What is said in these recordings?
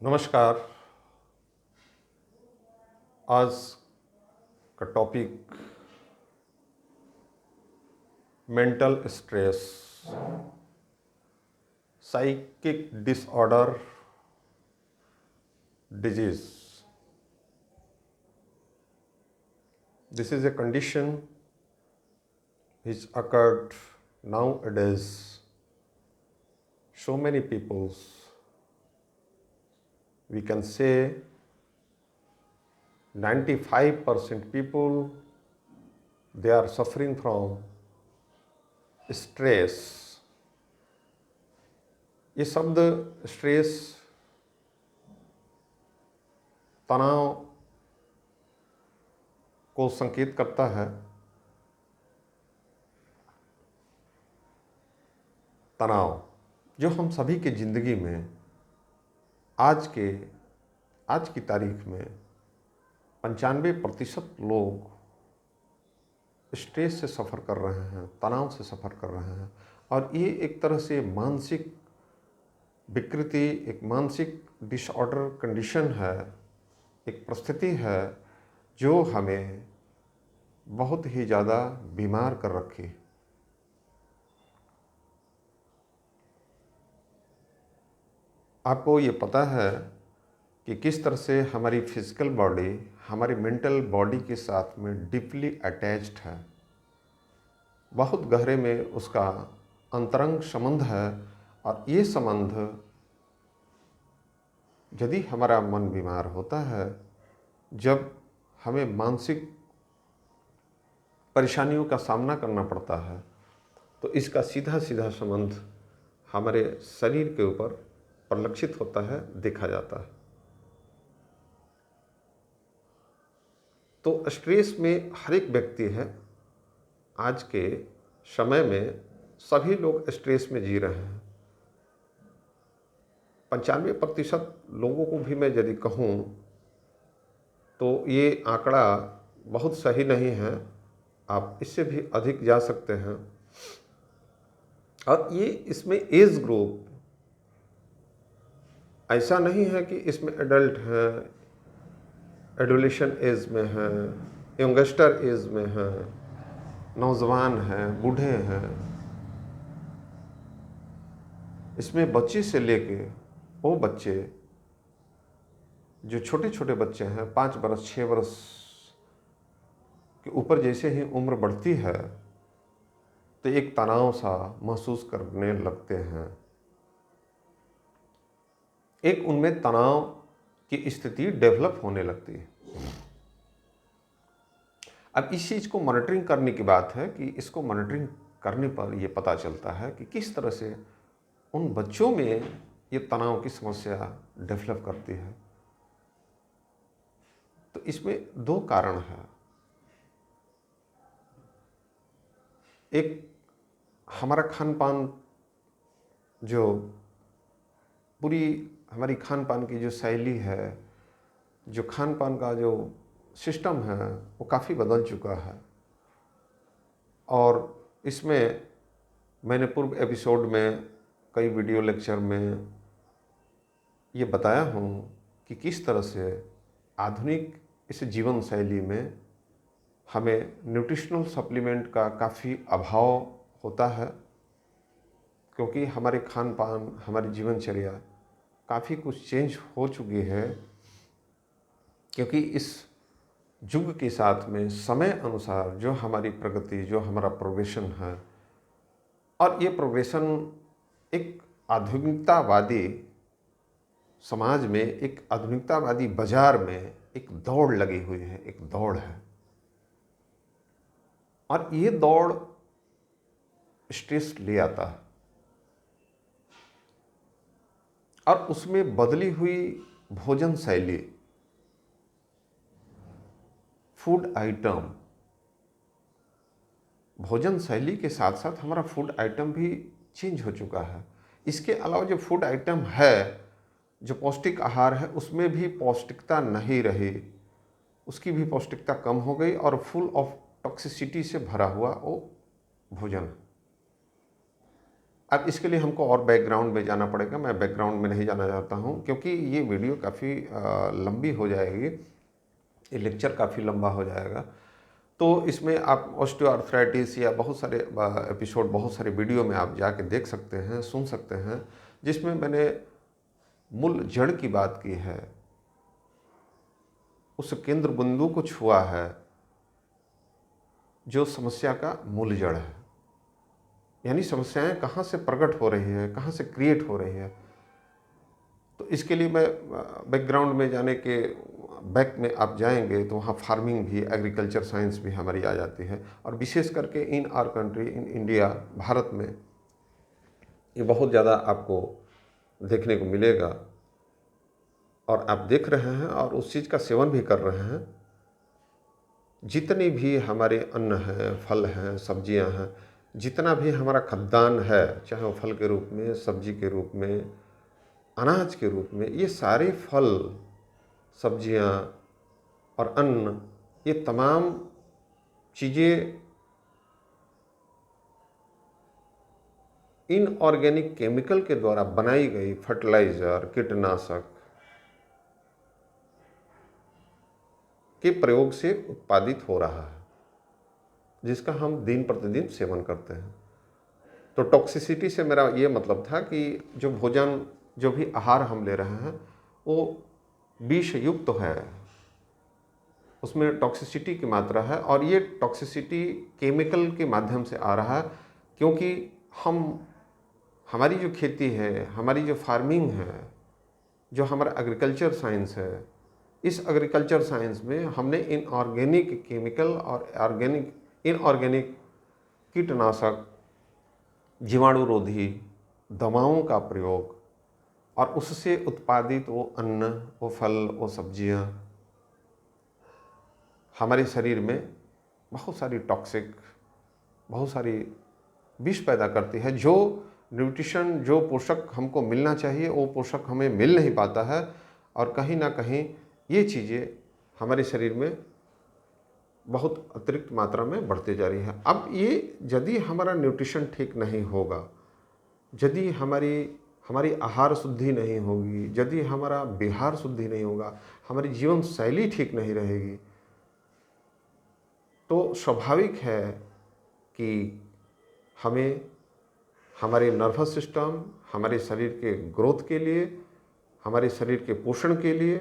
नमस्कार। आज का topic mental stress, psychic disorder, disease. This is a condition which occurred nowadays. So many peoples, we can say 95% people, they are suffering from stress। ये शब्द stress तनाव को संकेत करता है। तनाव जो हम सभी के ज़िंदगी में आज की तारीख में 95% लोग स्ट्रेस से सफ़र कर रहे हैं, तनाव से सफ़र कर रहे हैं। और ये एक तरह से मानसिक विकृति, एक मानसिक डिसऑर्डर कंडीशन है, एक परिस्थिति है जो हमें बहुत ही ज़्यादा बीमार कर रखी। आपको ये पता है कि किस तरह से हमारी फिजिकल बॉडी हमारी मेंटल बॉडी के साथ में डीपली अटैच्ड है, बहुत गहरे में उसका अंतरंग संबंध है। और ये संबंध यदि हमारा मन बीमार होता है, जब हमें मानसिक परेशानियों का सामना करना पड़ता है, तो इसका सीधा सीधा संबंध हमारे शरीर के ऊपर परिलक्षित होता है, देखा जाता है। तो स्ट्रेस में हर एक व्यक्ति है। आज के समय में सभी लोग स्ट्रेस में जी रहे हैं। 95% लोगों को भी मैं यदि कहूँ तो ये आंकड़ा बहुत सही नहीं है, आप इससे भी अधिक जा सकते हैं। और ये इसमें एज ग्रुप ऐसा नहीं है कि इसमें एडल्ट हैं, एडोलेशन एज में हैं, यंगस्टर एज में हैं, नौजवान हैं, बूढ़े हैं। इसमें बच्चे से लेके वो बच्चे जो छोटे छोटे बच्चे हैं, 5 बरस 6 बरस के ऊपर जैसे ही उम्र बढ़ती है तो एक तनाव सा महसूस करने लगते हैं। एक उनमें तनाव की स्थिति डेवलप होने लगती है। अब इस चीज़ को मॉनिटरिंग करने की बात है कि इसको मॉनिटरिंग करने पर यह पता चलता है कि किस तरह से उन बच्चों में ये तनाव की समस्या डेवलप करती है। तो इसमें 2 कारण हैं। एक हमारा खान पान, जो पूरी हमारी खान पान की जो शैली है, जो खान पान का जो सिस्टम है, वो काफ़ी बदल चुका है। और इसमें मैंने पूर्व एपिसोड में कई वीडियो लेक्चर में ये बताया हूँ कि किस तरह से आधुनिक इस जीवन शैली में हमें न्यूट्रिशनल सप्लीमेंट का काफ़ी अभाव होता है, क्योंकि हमारे खान पान, हमारी जीवनचर्या काफ़ी कुछ चेंज हो चुकी है। क्योंकि इस युग के साथ में समय अनुसार जो हमारी प्रगति, जो हमारा प्रोग्रेशन है, और ये प्रोग्रेशन एक आधुनिकतावादी समाज में, एक आधुनिकतावादी बाजार में एक दौड़ लगी हुई है, एक दौड़ है। और ये दौड़ स्ट्रेस ले आता है। और उसमें बदली हुई भोजन शैली, फूड आइटम, भोजन शैली के साथ साथ हमारा फूड आइटम भी चेंज हो चुका है। इसके अलावा जो फूड आइटम है, जो पौष्टिक आहार है, उसमें भी पौष्टिकता नहीं रही, उसकी भी पौष्टिकता कम हो गई और फुल ऑफ टॉक्सिसिटी से भरा हुआ वो भोजन। अब इसके लिए हमको और बैकग्राउंड में जाना पड़ेगा। मैं बैकग्राउंड में नहीं जाना चाहता हूँ क्योंकि ये वीडियो काफ़ी लंबी हो जाएगी, ये लेक्चर काफ़ी लंबा हो जाएगा। तो इसमें आप ऑस्टियोआर्थराइटिस या बहुत सारे एपिसोड, बहुत सारे वीडियो में आप जाके देख सकते हैं, सुन सकते हैं, जिसमें मैंने मूल जड़ की बात की है, उस केंद्र बिंदु को छुआ है जो समस्या का मूल जड़ है। यानी समस्याएं कहाँ से प्रकट हो रही है, कहाँ से क्रिएट हो रही है। तो इसके लिए मैं बैकग्राउंड में जाने के बैक में आप जाएंगे तो वहाँ फार्मिंग भी, एग्रीकल्चर साइंस भी हमारी आ जाती है। और विशेष करके in our country, in India, Bharat में ये बहुत ज़्यादा आपको देखने को मिलेगा और आप देख रहे हैं और उस चीज़ का सेवन भी कर रहे हैं। जितनी भी हमारे अन्न हैं, फल हैं, सब्जियां हैं, जितना भी हमारा खाद्यान्न है, चाहे वो फल के रूप में, सब्जी के रूप में, अनाज के रूप में, ये सारे फल, सब्जियां और अन्न, ये तमाम चीज़ें इनऑर्गेनिक केमिकल के द्वारा बनाई गई फर्टिलाइज़र, कीटनाशक के प्रयोग से उत्पादित हो रहा है, जिसका हम दिन प्रतिदिन सेवन करते हैं। तो टॉक्सिसिटी से मेरा ये मतलब था कि जो भोजन, जो भी आहार हम ले रहे हैं वो विष युक्त तो है, उसमें टॉक्सिसिटी की मात्रा है। और ये टॉक्सिसिटी केमिकल के माध्यम से आ रहा है क्योंकि हमारी जो खेती है, हमारी जो फार्मिंग है, जो हमारा एग्रीकल्चर साइंस है, इस एग्रीकल्चर साइंस में हमने इनऑर्गेनिक केमिकल और इनऑर्गेनिक कीटनाशक, जीवाणुरोधी दवाओं का प्रयोग और उससे उत्पादित वो अन्न, वो फल, वो सब्जियां हमारे शरीर में बहुत सारी टॉक्सिक, बहुत सारी विष पैदा करती है। जो न्यूट्रिशन, जो पोषक हमको मिलना चाहिए वो पोषक हमें मिल नहीं पाता है और कहीं ना कहीं ये चीज़ें हमारे शरीर में बहुत अतिरिक्त मात्रा में बढ़ते जा रही है। अब ये यदि हमारा न्यूट्रिशन ठीक नहीं होगा, यदि हमारी आहार शुद्धि नहीं होगी, यदि हमारा विहार शुद्धि नहीं होगा, हमारी जीवन शैली ठीक नहीं रहेगी, तो स्वाभाविक है कि हमें हमारे नर्वस सिस्टम, हमारे शरीर के ग्रोथ के लिए, हमारे शरीर के पोषण के लिए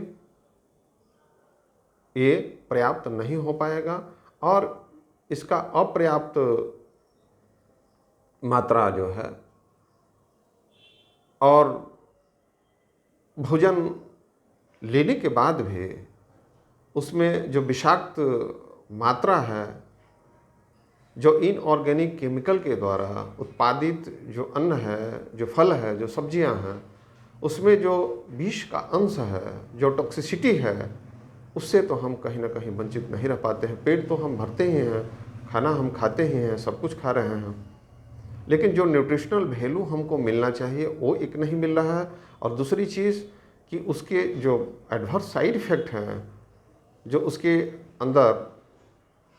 ये पर्याप्त नहीं हो पाएगा। और इसका अपर्याप्त मात्रा जो है और भोजन लेने के बाद भी उसमें जो विषाक्त मात्रा है, जो इनऑर्गेनिक केमिकल के द्वारा उत्पादित जो अन्न है, जो फल है, जो सब्जियां हैं, उसमें जो विष का अंश है, जो टॉक्सिसिटी है, उससे तो हम कहीं ना कहीं वंचित नहीं रह पाते हैं। पेट तो हम भरते ही हैं, खाना हम खाते ही हैं, सब कुछ खा रहे हैं, लेकिन जो न्यूट्रिशनल वैल्यू हमको मिलना चाहिए वो एक नहीं मिल रहा है। और दूसरी चीज़ कि उसके जो एडवर्स साइड इफ़ेक्ट हैं, जो उसके अंदर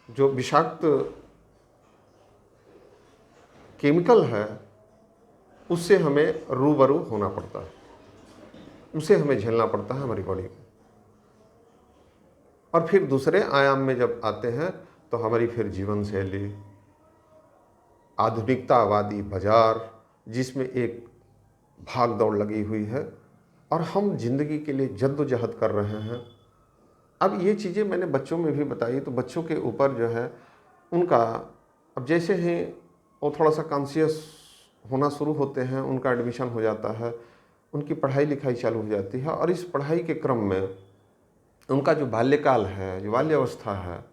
जो विषाक्त केमिकल है, उससे हमें रूबरू होना पड़ता है, उसे हमें झेलना पड़ता है हमारी बॉडी को। और फिर दूसरे आयाम में जब आते हैं तो हमारी फिर जीवन शैली, आधुनिकतावादी बाजार, जिसमें एक भाग दौड़ लगी हुई है और हम जिंदगी के लिए जद्दोजहद कर रहे हैं। अब ये चीज़ें मैंने बच्चों में भी बताई, तो बच्चों के ऊपर जो है उनका, अब जैसे ही वो थोड़ा सा कॉन्शियस होना शुरू होते हैं, उनका एडमिशन हो जाता है, उनकी पढ़ाई लिखाई चालू हो जाती है। और इस पढ़ाई के क्रम में उनका जो बाल्यकाल है, जो बाल्य अवस्था है,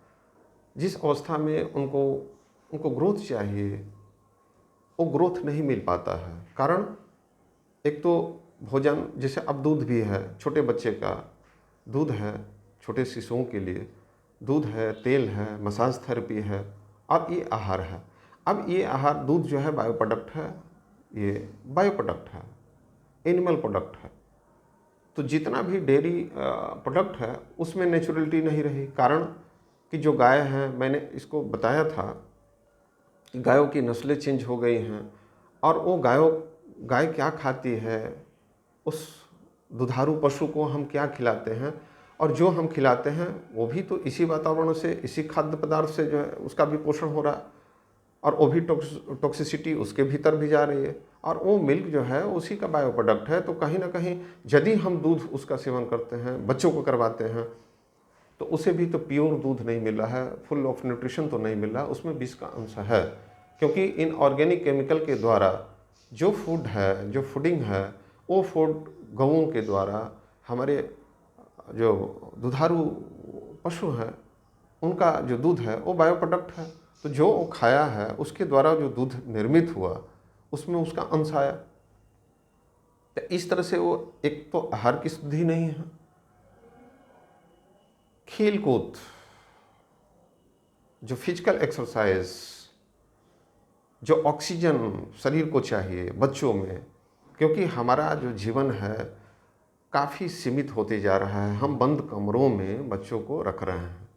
जिस अवस्था में उनको ग्रोथ चाहिए, वो ग्रोथ नहीं मिल पाता है। कारण एक तो भोजन, जैसे अब दूध भी है, छोटे बच्चे का दूध है, छोटे शिशुओं के लिए दूध है, तेल है, मसाज थेरेपी है, अब ये आहार है। अब ये आहार, दूध जो है बायो प्रोडक्ट है, ये बायो प्रोडक्ट है, एनिमल प्रोडक्ट है। तो जितना भी डेयरी प्रोडक्ट है उसमें नेचुरलिटी नहीं रही। कारण कि जो गाय हैं, मैंने इसको बताया था, गायों की नस्लें चेंज हो गई हैं और वो गाय क्या खाती है, उस दुधारू पशु को हम क्या खिलाते हैं, और जो हम खिलाते हैं वो भी तो इसी वातावरण से, इसी खाद्य पदार्थ से जो है उसका भी पोषण हो रहा है, और वो भी टॉक्सिसिटी उसके भीतर भी जा रही है, और वो मिल्क जो है उसी का बायो प्रोडक्ट है। तो कहीं ना कहीं यदि हम दूध उसका सेवन करते हैं, बच्चों को करवाते हैं, तो उसे भी तो प्योर दूध नहीं मिल रहा है, फुल ऑफ न्यूट्रिशन तो नहीं मिल रहा, उसमें विष का अंश है। क्योंकि इन ऑर्गेनिक केमिकल के द्वारा जो फूड है, जो फूडिंग है, वो फूड गऊओं के द्वारा हमारे जो दुधारू पशु हैं उनका जो दूध है वो बायो प्रोडक्ट है। तो जो वो खाया है उसके द्वारा जो दूध निर्मित हुआ उसमें उसका अंश आया। तो इस तरह से वो एक तो आहार की शुद्धि नहीं है, खेल कूद, जो फिजिकल एक्सरसाइज, जो ऑक्सीजन शरीर को चाहिए बच्चों में, क्योंकि हमारा जो जीवन है काफ़ी सीमित होते जा रहा है, हम बंद कमरों में बच्चों को रख रहे हैं।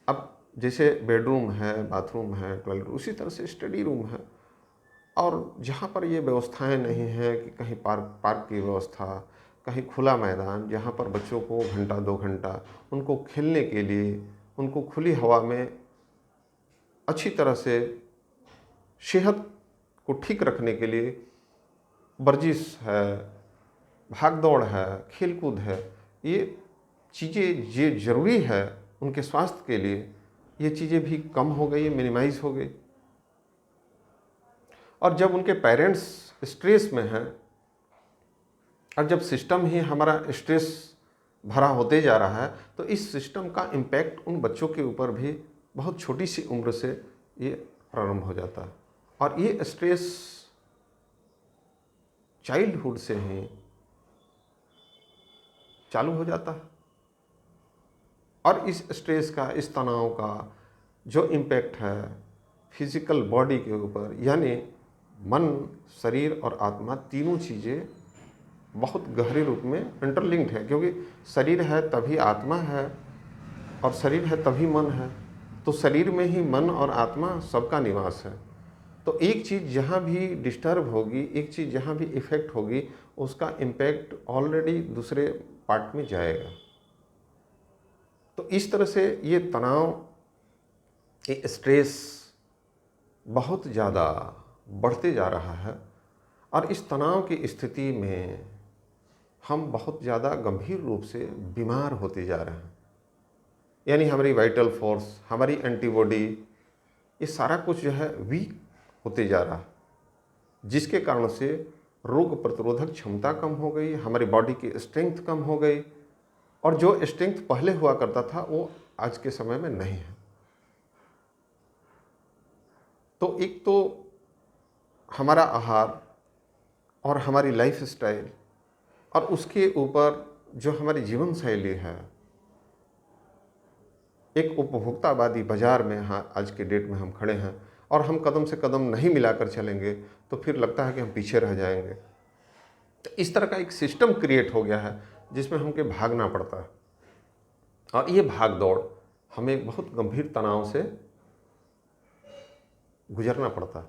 अब जैसे बेडरूम है, बाथरूम है, टॉयलेट, उसी तरह से स्टडी रूम है, और जहाँ पर ये व्यवस्थाएं नहीं हैं कि कहीं पार्क की व्यवस्था, कहीं खुला मैदान जहाँ पर बच्चों को घंटा 2 घंटा उनको खेलने के लिए, उनको खुली हवा में अच्छी तरह से सेहत को ठीक रखने के लिए वर्जिश है, भाग दौड़ है, खेल कूद है, ये चीज़ें ये ज़रूरी है उनके स्वास्थ्य के लिए, ये चीज़ें भी कम हो गई, मिनिमाइज़ हो गई। और जब उनके पेरेंट्स स्ट्रेस में हैं, और जब सिस्टम ही हमारा स्ट्रेस भरा होते जा रहा है, तो इस सिस्टम का इम्पैक्ट उन बच्चों के ऊपर भी बहुत छोटी सी उम्र से ये प्रारंभ हो जाता है। और ये स्ट्रेस चाइल्डहुड से ही चालू हो जाता है, और इस स्ट्रेस का, इस तनाव का जो इम्पैक्ट है फिजिकल बॉडी के ऊपर, यानी मन, शरीर और आत्मा, तीनों चीज़ें बहुत गहरे रूप में इंटरलिंक्ड है। क्योंकि शरीर है तभी आत्मा है, और शरीर है तभी मन है, तो शरीर में ही मन और आत्मा सबका निवास है। तो एक चीज़ जहाँ भी डिस्टर्ब होगी, एक चीज़ जहाँ भी इफ़ेक्ट होगी, उसका इम्पैक्ट ऑलरेडी दूसरे पार्ट में जाएगा। तो इस तरह से ये तनाव, ये स्ट्रेस बहुत ज़्यादा बढ़ते जा रहा है, और इस तनाव की स्थिति में हम बहुत ज़्यादा गंभीर रूप से बीमार होते जा रहे हैं। यानी हमारी वाइटल फोर्स, हमारी एंटीबॉडी, ये सारा कुछ जो है वीक होते जा रहा है, जिसके कारण से रोग प्रतिरोधक क्षमता कम हो गई, हमारी बॉडी की स्ट्रेंथ कम हो गई, और जो स्ट्रेंथ पहले हुआ करता था वो आज के समय में नहीं है। तो एक तो हमारा आहार और हमारी लाइफ स्टाइल, और उसके ऊपर जो हमारी जीवन शैली है, एक उपभोक्तावादी बाजार में आज के डेट में हम खड़े हैं, और हम कदम से कदम नहीं मिलाकर चलेंगे तो फिर लगता है कि हम पीछे रह जाएंगे। तो इस तरह का एक सिस्टम क्रिएट हो गया है जिसमें हमको भागना पड़ता है, और ये भाग दौड़ हमें एक बहुत गंभीर तनाव से गुजरना पड़ता है।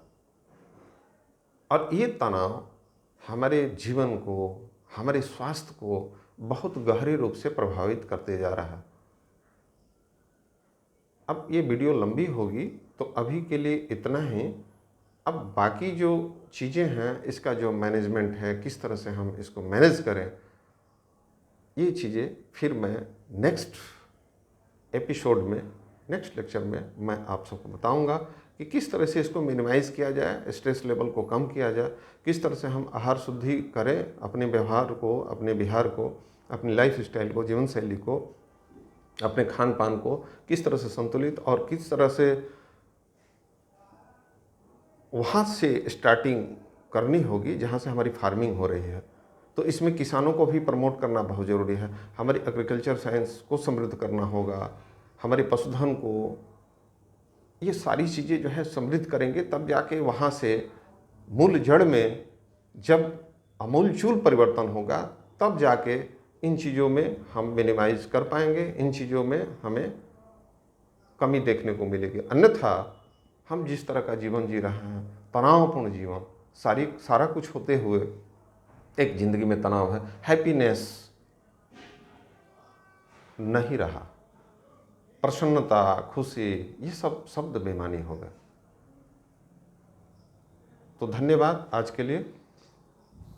और ये तनाव हमारे जीवन को, हमारे स्वास्थ्य को बहुत गहरे रूप से प्रभावित करते जा रहा है। अब ये वीडियो लंबी होगी तो अभी के लिए इतना ही। अब बाकी जो चीज़ें हैं, इसका जो मैनेजमेंट है, किस तरह से हम इसको मैनेज करें, ये चीज़ें फिर मैं नेक्स्ट एपिसोड में, नेक्स्ट लेक्चर में मैं आप सबको बताऊंगा कि किस तरह से इसको मिनिमाइज़ किया जाए, स्ट्रेस लेवल को कम किया जाए, किस तरह से हम आहार शुद्धि करें, अपने व्यवहार को, अपने विहार को, अपनी लाइफ स्टाइल को, जीवन शैली को, अपने खान पान को किस तरह से संतुलित, और किस तरह से वहाँ से स्टार्टिंग करनी होगी जहाँ से हमारी फार्मिंग हो रही है। तो इसमें किसानों को भी प्रमोट करना बहुत ज़रूरी है, हमारी एग्रीकल्चर साइंस को समृद्ध करना होगा, हमारे पशुधन को, ये सारी चीज़ें जो है समृद्ध करेंगे, तब जाके वहाँ से मूल जड़ में जब आमूलचूल परिवर्तन होगा, तब जाके इन चीज़ों में हम मिनिमाइज कर पाएंगे, इन चीज़ों में हमें कमी देखने को मिलेगी। अन्यथा हम जिस तरह का जीवन जी रहे हैं, तनावपूर्ण जीवन, सारा कुछ होते हुए एक ज़िंदगी में तनाव है, हैप्पीनेस नहीं रहा, प्रसन्नता, खुशी, ये सब शब्द बेमानी हो गए। तो धन्यवाद आज के लिए।